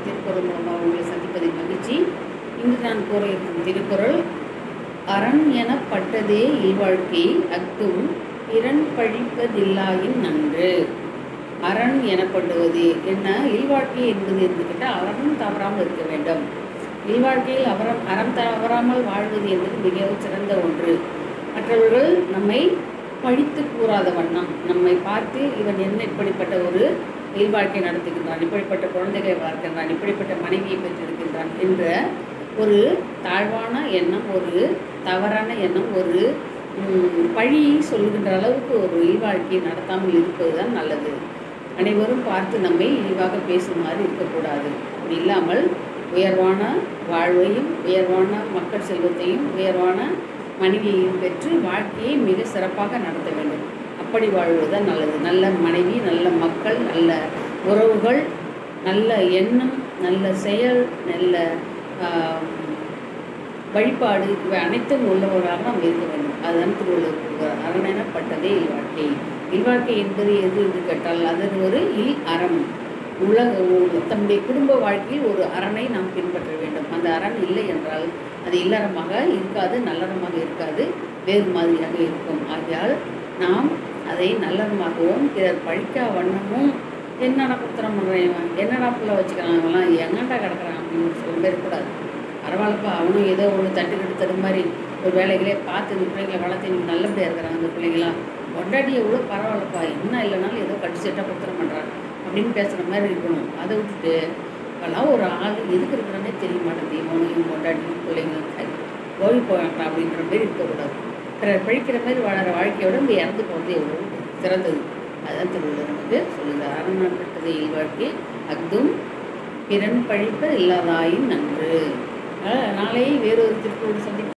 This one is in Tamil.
திருக்குறள் மூலமாக உங்களை சந்திப்பதில் மகிழ்ச்சி. இன்று நான் கூற இருக்கும் திருக்குறள், அரண் எனப்பட்டதே இல்வாழ்க்கை அஃதும் பிறன் பழிப்பதில்லாயின் நன்று. அரண் எனப்படுவது என்ன? இல்வாழ்க்கை என்பது கேட்டால் அறம் தவறாமல் இருக்க வேண்டும். இல்வாழ்க்கையில் அறம் தவறாமல் வாழ்வது என்பது மிகவும் சிறந்த ஒன்று. மற்றவர்கள் நம்மை பழித்து கூறாத வண்ணம் நம்மை பார்த்து இவன் என்ன இப்படிப்பட்ட ஒரு இல்வாழ்க்கை நடத்துகின்றான், இப்படிப்பட்ட குழந்தைகளை வளர்க்கின்றான், இப்படிப்பட்ட மனைவியை பெற்றிருக்கின்றான் என்ற ஒரு தாழ்வான எண்ணம், ஒரு தவறான எண்ணம், ஒரு பழியை சொல்கின்ற அளவுக்கு ஒரு இல்வாழ்க்கையை நடத்தாமல் இருப்பது தான் நல்லது. அனைவரும் பார்த்து நம்மை இழிவாக பேசுமாறு இருக்கக்கூடாது. அப்படி இல்லாமல் உயர்வான வாழ்வையும் உயர்வான மக்கள் செல்வத்தையும் உயர்வான மனைவியையும் பெற்று வாழ்க்கையை மிக சிறப்பாக நடத்த வேண்டும். அப்படி வாழ்வதுதான் நல்லது. நல்ல மனைவி, நல்ல மக்கள், நல்ல உறவுகள், நல்ல எண்ணம், நல்ல செயல், நல்ல வழிபாடு, இவை அனைத்தும் உள்ளவர்களாக நாம் இருக்க வேண்டும். அதுதான் திருவள்ளுவர் அரண் எனப்பட்டதே இல்வாழ்க்கை. இல்வாழ்க்கை என்பது எது என்று கேட்டால் அது ஒரு அறம். தம்முடைய குடும்ப வாழ்க்கையில் ஒரு அரணை நாம் பின்பற்ற வேண்டும். அந்த அரண் இல்லை என்றால் அது இல்லறமாக இருக்காது, நல்லறமாக இருக்காது, வேறு மாதிரியாக இருக்கும். ஆகையால் நாம் அதை நல்லறமாகவும் பிறர் பழிக்கா வண்ணமும் என்னடா குத்திரம் பண்ணுறேன், என்னடா புள்ள வச்சுக்கிறான், அவங்களாம் எங்கண்டா கிடக்குறான் அப்படின்னு சொல்ல பேரக்கூடாது. பரவாயில்லப்பா, அவனும் ஏதோ ஒன்று தட்டுக்கிட்டு தரு மாதிரி ஒரு வேலைகளே பார்த்து இந்த பிள்ளைங்களை வளர்த்து இன்னைக்கு நல்லபடியாக இருக்கிறாங்க. அந்த பிள்ளைங்களாம் கொண்டாடி எவ்வளோ பரவாயில்லப்பா, என்ன இல்லைனாலும் ஏதோ கடிச்சு செட்டாக குத்திரம் பண்ணுறான் அப்படின்னு பேசுகிற மாதிரி இருக்கணும். அதை விட்டுட்டு இப்போல்லாம் ஒரு ஆள் எதுக்கு இருக்கிறானே தெரிய மாட்டேங்குது, இவனையும் கொண்டாடியும் பிள்ளைங்களும் ஓய்வு போகிறான் அப்படின்ற மாதிரி இருக்கக்கூடாது. பழிக்கிற மாதிரி வாழற வாழ்க்கையோட நம்ம இறந்து போகிறது எவ்வளோ சிறந்தது. அதுதான் திருவள்ளுவர் நமக்கு சொல்லுங்கள். அரணப்பட்டது இல்வாழ்க்கை அஃதும் பிறன் பழிப்ப இல்லாதாயின் நன்று. நாளை வேறொரு திருக்குறள் சந்திப்போம்.